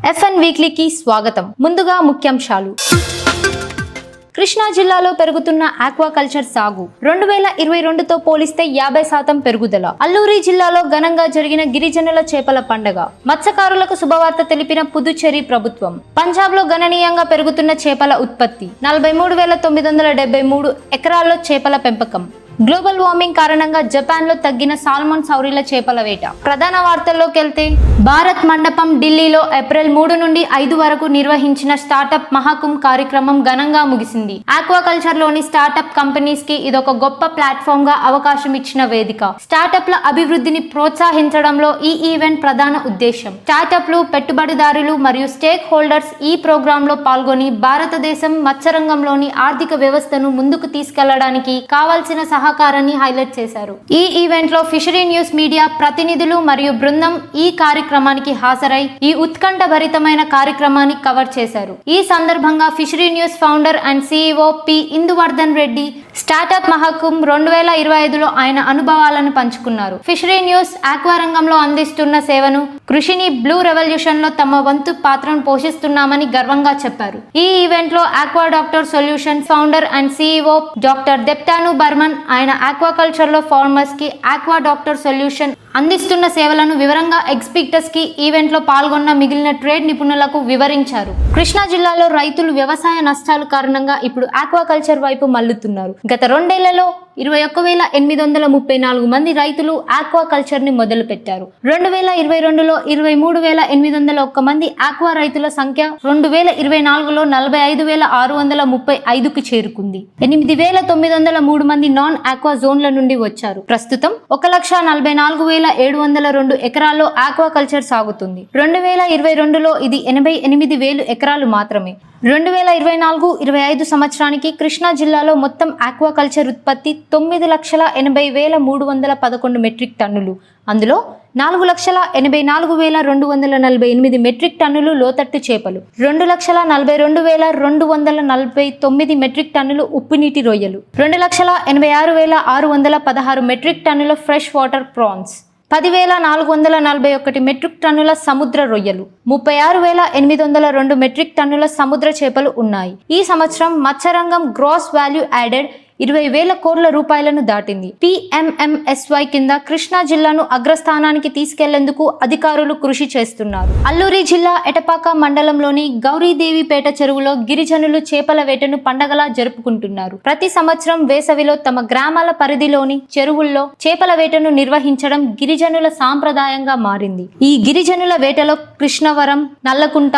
FN వీక్లీకి స్వాగతం. ముందుగా ముఖ్యాంశాలు. కృష్ణా జిల్లాలో పెరుగుతున్న ఆక్వాకల్చర్ సాగు 2022తో పోలిస్తే 50% పెరుగుదల. అల్లూరి జిల్లాలో ఘనంగా జరిగిన గిరిజనుల చేపల పండగ. మత్స్యకారులకు శుభవార్త తెలిపిన పుదుచ్చేరి ప్రభుత్వం. పంజాబ్ లో గణనీయంగా పెరుగుతున్న చేపల ఉత్పత్తి. 43,973 ఎకరాల్లో చేపల పెంపకం. గ్లోబల్ వార్మింగ్ కారణంగా జపాన్ లో తగ్గిన సాల్మన్ సౌరీల చేపల వేట. ప్రధాన వార్తల్లోకి వెళ్తే, భారత్ మండపం ఢిల్లీలో ఏప్రిల్ 3 నుండి 5 వరకు నిర్వహించిన స్టార్టప్ మహాకుంభ్ కార్యక్రమం ఘనంగా ముగిసింది. ఆక్వాకల్చర్ లోని స్టార్టప్ కంపెనీస్ కి ఇదొక గొప్ప ప్లాట్ఫామ్ గా అవకాశం ఇచ్చిన వేదిక. స్టార్టప్ల అభివృద్ధిని ప్రోత్సహించడంలో ఈ ఈవెంట్ ప్రధాన ఉద్దేశం. స్టార్టప్లు, పెట్టుబడిదారులు మరియు స్టేక్ హోల్డర్స్ ఈ ప్రోగ్రామ్ లో పాల్గొని భారతదేశం మత్స్యరంగంలోని ఆర్థిక వ్యవస్థను ముందుకు తీసుకెళ్లడానికి కావాల్సిన సహకారాన్ని హైలైట్ చేశారు. ఈ ఈవెంట్ లో ఫిషరీ న్యూస్ మీడియా ప్రతినిధులు మరియు బృందం ఈ కార్యక్రమానికి హాజరై ఈ ఉత్కంఠభరితమైన కార్యక్రమాన్ని కవర్ చేశారు. ఈ సందర్భంగా fishery news founder and CEO P Induvardhan Reddy startup Mahakumbh 2025లో ఆయన అనుభవాలను పంచుకున్నారు. ఫిషరీ న్యూస్ ఆక్వా రంగంలో అందిస్తున్న సేవను, కృషిని బ్లూ రెవల్యూషన్ లో తమ వంతు పాత్రను పోషిస్తున్నామని గర్వంగా చెప్పారు. ఈ ఈవెంట్ లో aqua doctor solution founder and CEO doctor Debtanu Burman ఆయన ఆక్వాకల్చర్ లో ఫార్మర్స్ కి ఆక్వా డాక్టర్ సొల్యూషన్ అందిస్తున్న సేవలను వివరంగా ఎగ్జిబిటర్స్ కి ఈవెంట్ లో పాల్గొన్న మిగిలిన ట్రేడ్ నిపుణులకు వివరించారు. కృష్ణా జిల్లాలో రైతులు వ్యవసాయ నష్టాల కారణంగా ఇప్పుడు ఆక్వాకల్చర్ వైపు మళ్లుతున్నారు. గత 2 ఏళ్లలో 21,834 మంది రైతులు ఆక్వాకల్చర్ ని మొదలు పెట్టారు. 2022లో 23,801 మంది ఆక్వా రైతుల సంఖ్య 2024లో 45,635కు చేరుకుంది. 8,903 మంది నాన్ ఆక్వా జోన్ల నుండి వచ్చారు. ప్రస్తుతం 1,44,702 ఎకరాల్లో ఆక్వాకల్చర్ సాగుతుంది. 2022లో ఇది 88,000 ఎకరాలు మాత్రమే. 2024-25 సంవత్సరానికి కృష్ణా జిల్లాలో మొత్తం ఆక్వాకల్చర్ ఉత్పత్తి 9,80,311 మెట్రిక్ టన్నులు. అందులో 4,84,248 మెట్రిక్ టన్నులు లోతట్టు చేపలు, 2,42,249 మెట్రిక్ టన్నులు ఉప్పునీటి రొయ్యలు, 2,86,616 మెట్రిక్ టన్నుల ఫ్రెష్ వాటర్ ప్రాన్స్, 10,441 మెట్రిక్ టన్నుల సముద్ర రొయ్యలు, 36,802 మెట్రిక్ టన్నుల సముద్ర చేపలు ఉన్నాయి. ఈ సంవత్సరం మత్స్యరంగం గ్రాస్ వాల్యూ యాడెడ్ 20,000 కోట్ల రూపాయలను దాటింది. PMMSY కింద కృష్ణా జిల్లాను అగ్రస్థానానికి తీసుకెళ్లేందుకు అధికారులు కృషి చేస్తున్నారు. అల్లూరి జిల్లా ఎటపాక మండలంలోని గౌరీదేవిపేట చెరువులో గిరిజనులు చేపల వేటను పండగలా జరుపుకుంటున్నారు. ప్రతి సంవత్సరం వేసవిలో తమ గ్రామాల పరిధిలోని చెరువుల్లో చేపల వేటను నిర్వహించడం గిరిజనుల సాంప్రదాయంగా మారింది. ఈ గిరిజనుల వేటలో కృష్ణవరం, నల్లకుంట,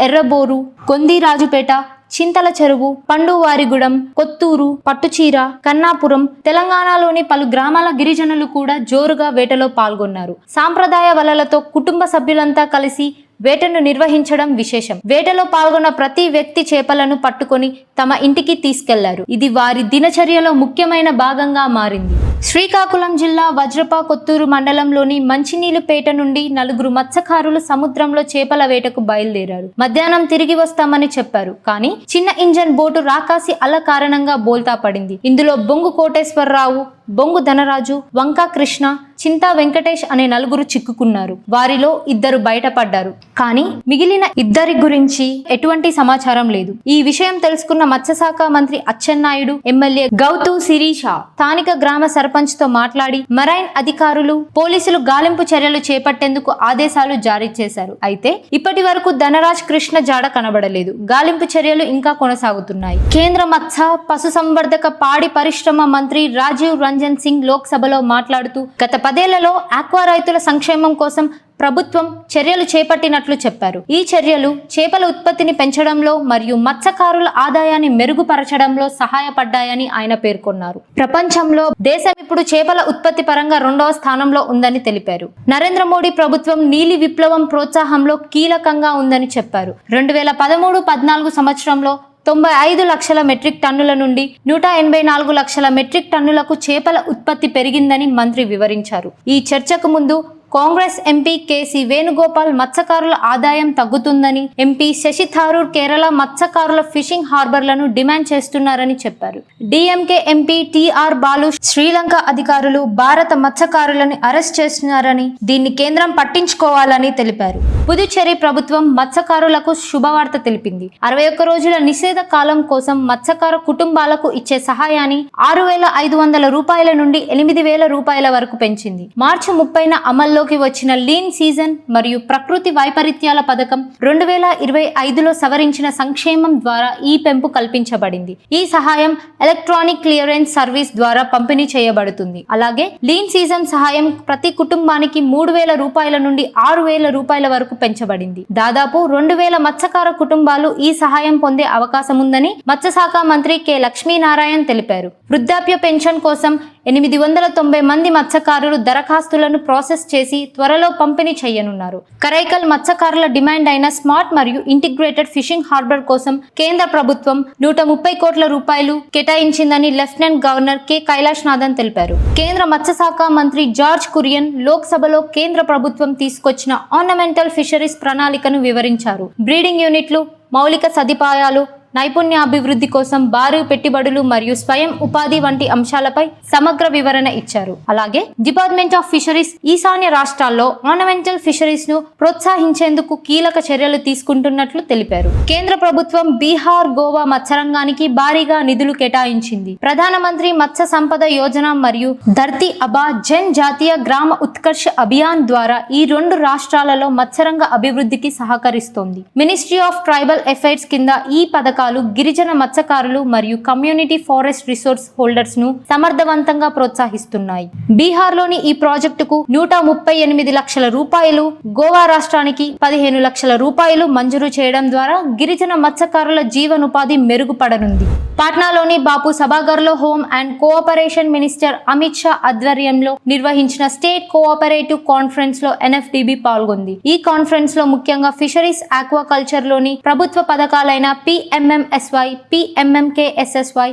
ఎర్రబోరు, గొందిరాజుపేట, చింతల చెరువు, పండువారిగూడెం, కొత్తూరు, పట్టుచీర, కన్నాపురం, తెలంగాణలోని పలు గ్రామాల గిరిజనులు కూడా జోరుగా వేటలో పాల్గొన్నారు. సాంప్రదాయ వలలతో కుటుంబ సభ్యులంతా కలిసి వేటను నిర్వహించడం విశేషం. వేటలో పాల్గొన్న ప్రతి వ్యక్తి చేపలను పట్టుకొని తమ ఇంటికి తీసుకెళ్లారు. ఇది వారి దినచర్యలో ముఖ్యమైన భాగంగా మారింది. శ్రీకాకుళం జిల్లా వజ్రప కొత్తూరు మండలంలోని మంచినీలుపేట నుండి 4 మత్స్యకారులు సముద్రంలో చేపల వేటకు బయలుదేరారు. మధ్యాహ్నం తిరిగి వస్తామని చెప్పారు. కానీ చిన్న ఇంజన్ బోటు రాకాసి అల కారణంగా బోల్తా పడింది. ఇందులో బొంగు కోటేశ్వరరావు, బొంగు ధనరాజు, వంకా కృష్ణ, చింతా వెంకటేష్ అనే 4 చిక్కుకున్నారు. వారిలో 2 బయటపడ్డారు. కానీ మిగిలిన 2 గురించి ఎటువంటి సమాచారం లేదు. ఈ విషయం తెలుసుకున్న మత్స్యశాఖ మంత్రి అచ్చెన్నాయుడు, ఎమ్మెల్యే గౌతు శిరీష స్థానిక గ్రామ సర్పంచ్ తో మాట్లాడి మెరైన్ అధికారులు, పోలీసులు గాలింపు చర్యలు చేపట్టేందుకు ఆదేశాలు జారీ చేశారు. అయితే ఇప్పటి వరకు ధనరాజ్, కృష్ణ జాడ కనబడలేదు. గాలింపు చర్యలు ఇంకా కొనసాగుతున్నాయి. కేంద్ర మత్స్య పశుసంవర్ధక పాడి పరిశ్రమ మంత్రి రాజీవ్ రంజన్ సింగ్ లోక్సభలో మాట్లాడుతూ గత 10 ఏళ్లలో ఆక్వా రైతుల సంక్షేమం కోసం ప్రభుత్వం చర్యలు చేపట్టినట్లు చెప్పారు. ఈ చర్యలు చేపల ఉత్పత్తిని పెంచడంలో మరియు మత్స్యకారుల ఆదాయాన్ని మెరుగుపరచడంలో సహాయపడ్డాయని ఆయన పేర్కొన్నారు. ప్రపంచంలో దేశం ఇప్పుడు చేపల ఉత్పత్తి పరంగా 2వ స్థానంలో ఉందని తెలిపారు. నరేంద్ర మోడీ ప్రభుత్వం నీలి విప్లవం ప్రోత్సాహంలో కీలకంగా ఉందని చెప్పారు. 2013-14 సంవత్సరంలో 95 లక్షల మెట్రిక్ టన్నుల నుండి 184 లక్షల మెట్రిక్ టన్నులకు చేపల ఉత్పత్తి పెరిగిందని మంత్రి వివరించారు. ఈ చర్చకు ముందు కాంగ్రెస్ ఎంపీ కేసీ వేణుగోపాల్ మత్స్యకారుల ఆదాయం తగ్గుతుందని, ఎంపీ శశి థరూర్ కేరళ మత్స్యకారుల ఫిషింగ్ హార్బర్లను డిమాండ్ చేస్తున్నారని చెప్పారు. DMK MP TR Balu Sri Lanka అధికారులు భారత మత్స్యకారులను అరెస్ట్ చేస్తున్నారని, దీన్ని కేంద్రం పట్టించుకోవాలని తెలిపారు. పుదుచ్చేరి ప్రభుత్వం మత్స్యకారులకు శుభవార్త తెలిపింది. 61 రోజుల నిషేధ కాలం కోసం మత్స్యకార కుటుంబాలకు ఇచ్చే సహాయాన్ని 6,500 రూపాయల నుండి 8,000 రూపాయల వరకు పెంచింది. మార్చి 30న అమల్లోకి వచ్చిన లీన్ సీజన్ మరియు ప్రకృతి వైపరీత్యాల పథకం 2025లో సవరించిన సంక్షేమం ద్వారా ఈ పెంపు కల్పించబడింది. ఈ సహాయం ఎలక్ట్రానిక్ క్లియరెన్స్ సర్వీస్ ద్వారా పంపిణీ చేయబడుతుంది. అలాగే లీన్ సీజన్ సహాయం ప్రతి కుటుంబానికి 3,000 రూపాయల నుండి 6,000 రూపాయల వరకు పెంచబడింది. దాదాపు 2,000 మత్స్యకార కుటుంబాలు ఈ సహాయం పొందే అవకాశం ఉందని మత్స్యశాఖ మంత్రి కె లక్ష్మీనారాయణ తెలిపారు. వృద్ధాప్య పెన్షన్ కోసం 890 మంది మత్స్యకారులు దరఖాస్తులను ప్రాసెస్ చేసి త్వరలో పంపిణీ చేయనున్నారు. కరైకల్ మత్స్యకారుల డిమాండ్ అయిన స్మార్ట్ మరియు ఇంటిగ్రేటెడ్ ఫిషింగ్ హార్బర్ కోసం కేంద్ర ప్రభుత్వం 130 కోట్ల రూపాయలు కేటాయించిందని లెఫ్టినెంట్ గవర్నర్ కె కైలాష్నాథన్ తెలిపారు. కేంద్ర మత్స్యశాఖ మంత్రి జార్జ్ కురియన్ లోక్సభలో కేంద్ర ప్రభుత్వం తీసుకొచ్చిన ఆర్నమెంటల్ ఫిషరీస్ ప్రణాళికను వివరించారు. బ్రీడింగ్ యూనిట్లు, మౌలిక సదుపాయాలు, నైపుణ్యాభివృద్ధి కోసం భారీ పెట్టుబడులు మరియు స్వయం ఉపాధి వంటి అంశాలపై సమగ్ర వివరణ ఇచ్చారు. అలాగే డిపార్ట్మెంట్ ఆఫ్ ఫిషరీస్ ఈశాన్య రాష్ట్రాల్లో ఆర్నమెంటల్ ఫిషరీస్ ను ప్రోత్సహించేందుకు కీలక చర్యలు తీసుకుంటున్నట్లు తెలిపారు. కేంద్ర ప్రభుత్వం బీహార్, గోవా మత్స్యరంగానికి భారీగా నిధులు కేటాయించింది. ప్రధానమంత్రి మత్స్య సంపద యోజన మరియు ధర్తీ అబా జన్ జాతీయ గ్రామ ఉత్కర్ష అభియాన్ ద్వారా ఈ 2 రాష్ట్రాలలో మత్స్యరంగ అభివృద్ధికి సహకరిస్తోంది. మినిస్ట్రీ ఆఫ్ ట్రైబల్ అఫైర్స్ కింద ఈ పథకాలు గిరిజన మత్స్యకారులు మరియు కమ్యూనిటీ ఫారెస్ట్ రిసోర్స్ హోల్డర్స్ ను సమర్థవంతంగా ప్రోత్సహిస్తున్నాయి. బీహార్లోని ఈ ప్రాజెక్టుకు 138 లక్షల రూపాయలు, గోవా రాష్ట్రానికి 15 లక్షల రూపాయలు మంజూరు చేయడం ద్వారా గిరిజన మత్స్యకారుల జీవనోపాధి మెరుగుపడనుంది. పాట్నాలోని బాపు సభాగర్లో home and cooperation minister Amit Shah ఆధ్వర్యంలో నిర్వహించిన స్టేట్ కోఆపరేటివ్ కాన్ఫరెన్స్ లో ఎన్ఎఫ్డిబి పాల్గొంది. ఈ కాన్ఫరెన్స్ లో ముఖ్యంగా ఫిషరీస్, ఆక్వాకల్చర్ లోని ప్రభుత్వ పథకాలైన PMMSY, PMMKSSY,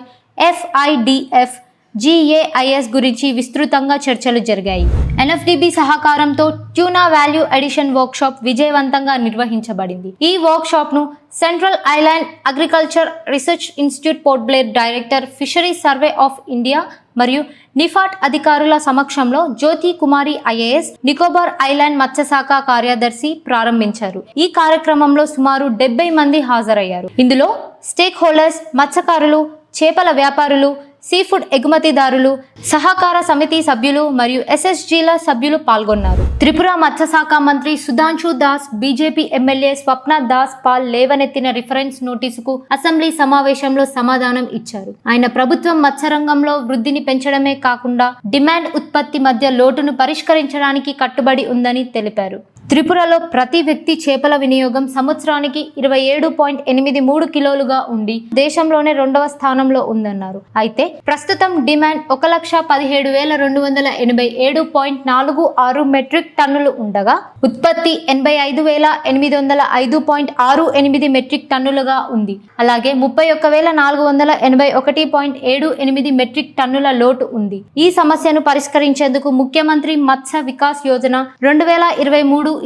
FIDF, GAIS గురించి విస్తృతంగా చర్చలు జరిగాయి. ఎన్ఎఫ్డిబి సహకారంతో tuna value addition workshop విజయవంతంగా నిర్వహించబడింది. ఈ వర్క్ షాప్ ను central island agriculture research institute Port Blair director, fisheries survey of India మరియు నిఫాట్ అధికారుల సమక్షంలో జ్యోతి కుమారి IAS, నికోబార్ ఐలాండ్ మత్స్యశాఖ కార్యదర్శి ప్రారంభించారు. ఈ కార్యక్రమంలో సుమారు 70 మంది హాజరయ్యారు. ఇందులో స్టేక్ హోల్డర్స్, మత్స్యకారులు, చేపల వ్యాపారులు, సీఫుడ్ ఎగుమతిదారులు, సహకార సమితి సభ్యులు మరియు SSGల సభ్యులు పాల్గొన్నారు. త్రిపుర మత్స్యశాఖ మంత్రి సుధాంశు దాస్, బీజేపీ ఎమ్మెల్యే స్వప్న దాస్ పాల్ లేవనెత్తిన రిఫరెన్స్ నోటీసుకు అసెంబ్లీ సమావేశంలో సమాధానం ఇచ్చారు. ఆయన ప్రభుత్వం మత్స్యరంగంలో వృద్ధిని పెంచడమే కాకుండా డిమాండ్, ఉత్పత్తి మధ్య లోటును పరిష్కరించడానికి కట్టుబడి ఉందని తెలిపారు. త్రిపురలో ప్రతి వ్యక్తి చేపల వినియోగం సంవత్సరానికి 27.83 కిలోలుగా ఉండి దేశంలోనే 2వ స్థానంలో ఉందన్నారు. అయితే ప్రస్తుతం డిమాండ్ 1,17,287.46 మెట్రిక్ టన్నులు ఉండగా ఉత్పత్తి 85,805.68 మెట్రిక్ టన్నులుగా ఉంది. అలాగే 31,481.78 మెట్రిక్ టన్నుల లోటు ఉంది. ఈ సమస్యను పరిష్కరించేందుకు ముఖ్యమంత్రి మత్స్య వికాస్ యోజన 2023-24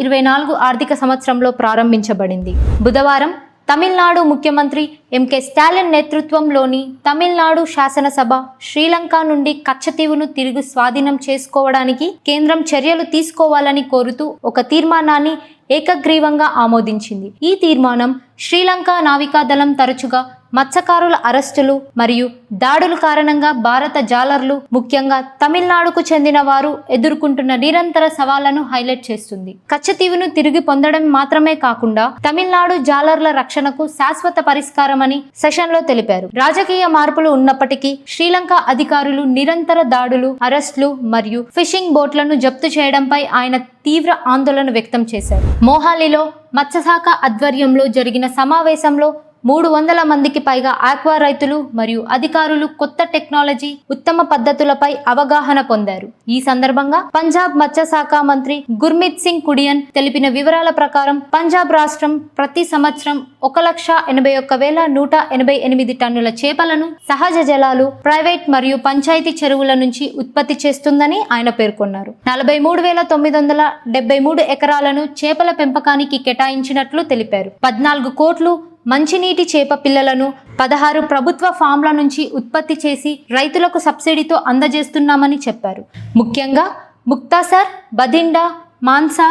ఆర్థిక సంవత్సరంలో ప్రారంభించబడింది. బుధవారం తమిళనాడు ముఖ్యమంత్రి ఎంకే స్టాలిన్ నేతృత్వంలోని తమిళనాడు శాసనసభ శ్రీలంక నుండి కచ్చతీవును తిరిగి స్వాధీనం చేసుకోవడానికి కేంద్రం చర్యలు తీసుకోవాలని కోరుతూ ఒక తీర్మానాన్ని ఏకగ్రీవంగా ఆమోదించింది. ఈ తీర్మానం శ్రీలంక నావికాదళం తరచుగా మత్స్యకారుల అరెస్టులు మరియు దాడుల కారణంగా భారత జాలర్లు, ముఖ్యంగా తమిళనాడుకు చెందిన వారు ఎదుర్కొంటున్న నిరంతర సవాళ్లను హైలైట్ చేస్తుంది. కచ్చతీవును తిరిగి పొందడం మాత్రమే కాకుండా తమిళనాడు జాలర్ల రక్షణకు శాశ్వత పరిష్కారమని సెషన్లో తెలిపారు. రాజకీయ మార్పులు ఉన్నప్పటికీ శ్రీలంక అధికారులు నిరంతర దాడులు, అరెస్టులు మరియు ఫిషింగ్ బోట్లను జప్తు చేయడంపై ఆయన తీవ్ర ఆందోళన వ్యక్తం చేశారు. మోహాలీలో మత్స్యశాఖ ఆధ్వర్యంలో జరిగిన సమావేశంలో 300 మందికి పైగా ఆక్వా రైతులు మరియు అధికారులు కొత్త టెక్నాలజీ, ఉత్తమ పద్ధతులపై అవగాహన పొందారు. ఈ సందర్భంగా పంజాబ్ మత్స్య శాఖ మంత్రి గుర్మిత్ సింగ్ కుడియన్ తెలిపిన వివరాల ప్రకారం పంజాబ్ రాష్ట్రం ప్రతి సంవత్సరం 1,81,188 టన్నుల చేపలను సహజ జలాలు, ప్రైవేట్ మరియు పంచాయతీ చెరువుల నుంచి ఉత్పత్తి చేస్తుందని ఆయన పేర్కొన్నారు. 43,973 ఎకరాలను చేపల పెంపకానికి కేటాయించినట్లు తెలిపారు. 14 కోట్లు మంచినీటి చేప పిల్లలను 16 ప్రభుత్వ ఫామ్ల నుంచి ఉత్పత్తి చేసి రైతులకు సబ్సిడీతో అందజేస్తున్నామని చెప్పారు. ముఖ్యంగా ముక్తాసర్, బదిండా, మాన్సా,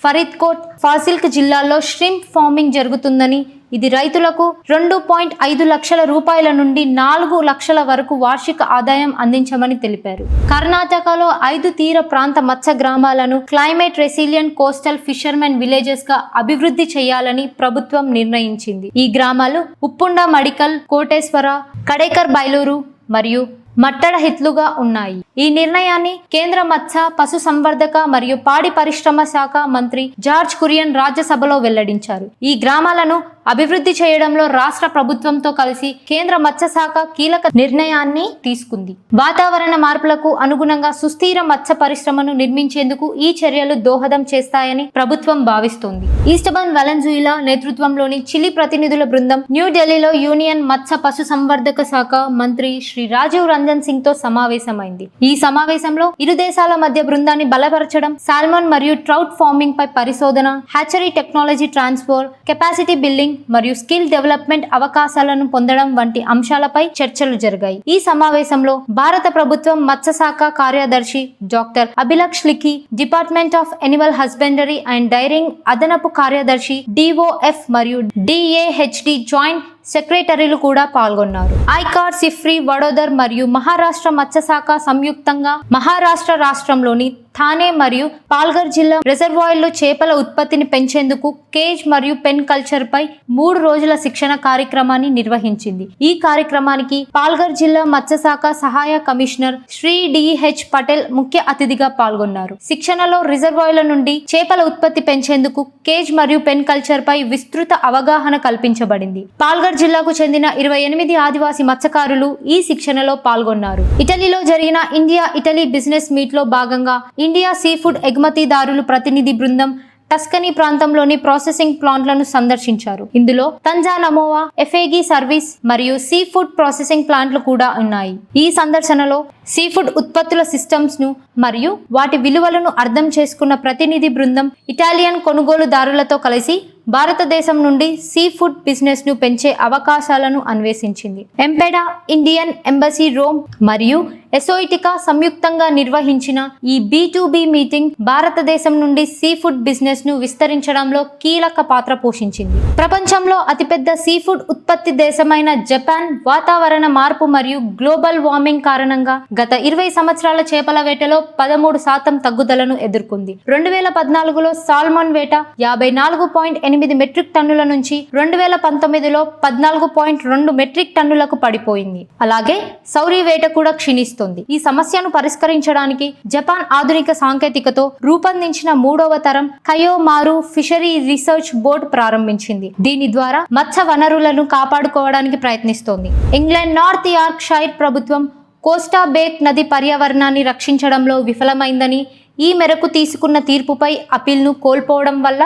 ఫరీద్కోట్, ఫాజిల్కా జిల్లాల్లో ష్రింప్ ఫార్మింగ్ జరుగుతుందని, ఇది రైతులకు 2.5 లక్షల రూపాయల నుండి 4 లక్షల వరకు వార్షిక ఆదాయం అందించమని తెలిపారు. కర్ణాటకలో 5 తీర ప్రాంత మత్స్య గ్రామాలను climate resilient coastal fishermen villages గా అభివృద్ధి చేయాలని ప్రభుత్వం నిర్ణయించింది. ఈ గ్రామాలు ఉప్పుండ, మడికల్, కోటేశ్వర, కడేకర్ బైలూరు మరియు మట్టడ హిత్లుగా ఉన్నాయి. ఈ నిర్ణయాన్ని కేంద్ర మత్స్య, పశు సంవర్ధక మరియు పాడి పరిశ్రమ శాఖ మంత్రి జార్జ్ కురియన్ రాజ్యసభలో వెల్లడించారు. ఈ గ్రామాలను అభివృద్ధి చేయడంలో రాష్ట్ర ప్రభుత్వంతో కలిసి కేంద్ర మత్స్య శాఖ కీలక నిర్ణయాన్ని తీసుకుంది. వాతావరణ మార్పులకు అనుగుణంగా సుస్థిర మత్స్య పరిశ్రమను నిర్మించేందుకు ఈ చర్యలు దోహదం చేస్తాయని ప్రభుత్వం భావిస్తోంది. ఈస్టబన్ వెలెన్జుయిలా నేతృత్వంలోని చిలీ ప్రతినిధుల బృందం న్యూఢిల్లీలో యూనియన్ మత్స్య పశు సంవర్ధక శాఖ మంత్రి శ్రీ రాజీవ్ రంజన్ సింగ్ తో సమావేశమైంది. ఈ సమావేశంలో ఇరు దేశాల మధ్య బృందాన్ని బలపరచడం, సాల్మన్ మరియు ట్రౌట్ ఫార్మింగ్ పై పరిశోధన, hatchery technology transfer, capacity building మరియు స్కిల్ డెవలప్మెంట్ అవకాశాలను పొందడం వంటి అంశాలపై చర్చలు జరిగాయి. ఈ సమావేశంలో భారత ప్రభుత్వం మత్స్య శాఖ కార్యదర్శి doctor Abhilaksh Likhi, department of animal husbandry and dairying అదనపు కార్యదర్శి DOF మరియు DAHD జాయింట్ సెక్రటరీలు కూడా పాల్గొన్నారు. ఐకార్, సిఫ్రీ, వడోదర్ మరియు మహారాష్ట్ర మత్స్య శాఖ సంయుక్తంగా మహారాష్ట్ర రాష్ట్రంలోని థానే మరియు పాల్ఘర్ జిల్లా రిజర్వాయర్లో చేపల ఉత్పత్తిని పెంచేందుకు కేజ్ మరియు పెన్ కల్చర్ పై 3 రోజుల శిక్షణ కార్యక్రమాన్ని నిర్వహించింది. ఈ కార్యక్రమానికి పాల్ఘర్ జిల్లా మత్స్య శాఖ సహాయ కమిషనర్ శ్రీ DH పటేల్ ముఖ్య అతిథిగా పాల్గొన్నారు. శిక్షణలో రిజర్వాయర్ల నుండి చేపల ఉత్పత్తి పెంచేందుకు కేజ్ మరియు పెన్ కల్చర్ పై విస్తృత అవగాహన కల్పించబడింది. పాల్ఘర్ జిల్లాకు చెందిన 28 ఆదివాసీ మత్స్యకారులు ఈ శిక్షణలో పాల్గొన్నారు. ఇటలీలో జరిగిన ఇండియా-ఇటలీ బిజినెస్ మీట్ లో భాగంగా ఇండియా సీ ఫుడ్ ఎగుమతిదారులు ప్రతినిధి బృందం టస్కనీ ప్రాంతంలోని ప్రాసెసింగ్ ప్లాంట్లను సందర్శించారు. ఇందులో తంజానమోవా, ఎఫేగి సర్వీస్ మరియు సీ ఫుడ్ ప్రాసెసింగ్ ప్లాంట్లు కూడా ఉన్నాయి. ఈ సందర్శనలో సీఫుడ్ ఉత్పత్తుల సిస్టమ్స్ ను మరియు వాటి విలువలను అర్థం చేసుకున్న ప్రతినిధి బృందం ఇటాలియన్ కొనుగోలుదారులతో కలిసి భారతదేశం నుండి సీ ఫుడ్ బిజినెస్ ను పెంచే అవకాశాలను అన్వేషించింది. ఎంపెడా, ఇండియన్ ఎంబసీ రోమ్ మరియు ఎసోయిటికా సంయుక్తంగా నిర్వహించిన ఈ B2B మీటింగ్ భారతదేశం నుండి సీ ఫుడ్ బిజినెస్ ను విస్తరించడంలో కీలక పాత్ర పోషించింది. ప్రపంచంలో అతిపెద్ద సీ ఫుడ్ ఉత్పత్తి దేశమైన జపాన్ వాతావరణ మార్పు మరియు గ్లోబల్ వార్మింగ్ కారణంగా గత 20 సంవత్సరాల చేపల వేటలో 13% తగ్గుదలను ఎదుర్కొంది. 2014లో సాల్మన్ వేట 54.8 మెట్రిక్ టన్నుల నుంచి 2019లో 14.2 మెట్రిక్ టన్నులకు పడిపోయింది. అలాగే సౌరీ వేట కూడా క్షీణిస్తోంది. ఈ సమస్యను పరిష్కరించడానికి జపాన్ ఆధునిక సాంకేతికతో రూపొందించిన 3వ తరం కయోమారు ఫిషరీ రీసెర్చ్ బోర్డు ప్రారంభించింది. దీని ద్వారా మత్స్య వనరులను కాపాడుకోవడానికి ప్రయత్నిస్తోంది. ఇంగ్లాండ్ నార్త్ యార్క్ షైర్ ప్రభుత్వం కోస్టా బేక్ నది పర్యావరణాన్ని రక్షించడంలో విఫలమైందని, ఈ మేరకు తీసుకున్న తీర్పుపై అపీల్ను కోల్పోవడం వల్ల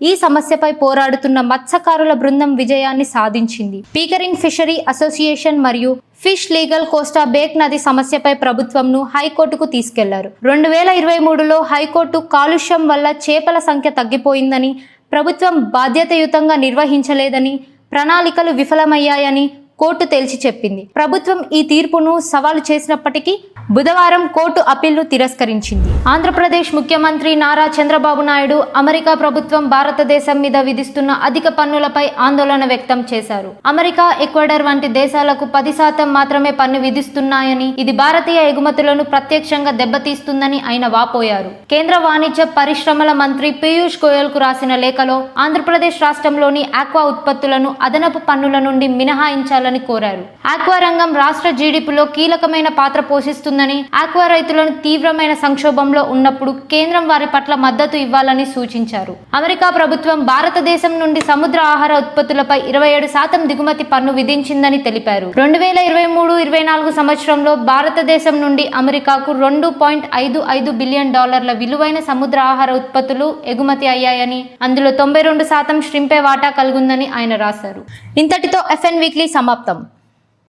ఈ సమస్యపై పోరాడుతున్న మత్స్యకారుల బృందం విజయాన్ని సాధించింది. పీకరింగ్ ఫిషరీ అసోసియేషన్ మరియు ఫిష్ లీగల్ కోస్టా బేక్ నది సమస్యపై ప్రభుత్వంను హైకోర్టుకు తీసుకెళ్లారు. 2023లో హైకోర్టు కాలుష్యం వల్ల చేపల సంఖ్య తగ్గిపోయిందని, ప్రభుత్వం బాధ్యతాయుతంగా నిర్వహించలేదని, ప్రణాళికలు విఫలమయ్యాయని కోర్టు తేల్చి చెప్పింది. ప్రభుత్వం ఈ తీర్పును సవాలు చేసినప్పటికీ బుధవారం కోర్టు అప్పీల్ను తిరస్కరించింది. ఆంధ్రప్రదేశ్ ముఖ్యమంత్రి నారా చంద్రబాబు నాయుడు అమెరికా ప్రభుత్వం భారతదేశం మీద విధిస్తున్న అధిక పన్నులపై ఆందోళన వ్యక్తం చేశారు. అమెరికా, ఈక్వెడార్ వంటి దేశాలకు 10% మాత్రమే పన్ను విధిస్తున్నాయని, ఇది భారతీయ ఎగుమతులను ప్రత్యక్షంగా దెబ్బతీస్తుందని ఆయన వాపోయారు. కేంద్ర వాణిజ్య పరిశ్రమల మంత్రి పీయూష్ గోయల్ కు రాసిన లేఖలో ఆంధ్రప్రదేశ్ రాష్ట్రంలోని ఆక్వా ఉత్పత్తులను అదనపు పన్నుల నుండి మినహాయించాలని ప్రోత్సహించాలని కోరారు. ఆక్వా రంగం రాష్ట్ర జీడీపీలో కీలకమైన పాత్ర పోషిస్తుందని, ఆక్వా రైతులను తీవ్రమైన సంక్షోభంలో ఉన్నప్పుడు కేంద్రం వారి పట్ల మద్దతు ఇవ్వాలని సూచించారు. అమెరికా ప్రభుత్వం భారతదేశం నుండి సముద్ర ఆహార ఉత్పత్తులపై 27% దిగుమతి పన్ను విధించిందని తెలిపారు. 2023-24 సంవత్సరంలో భారతదేశం నుండి అమెరికాకు $2.55 బిలియన్ విలువైన సముద్ర ఆహార ఉత్పత్తులు ఎగుమతి అయ్యాయని, అందులో 92% ష్రింపే వాటా కలిగుందని ఆయన రాశారు. ఇంతటితో FN వీక్లీ సమాప్తం.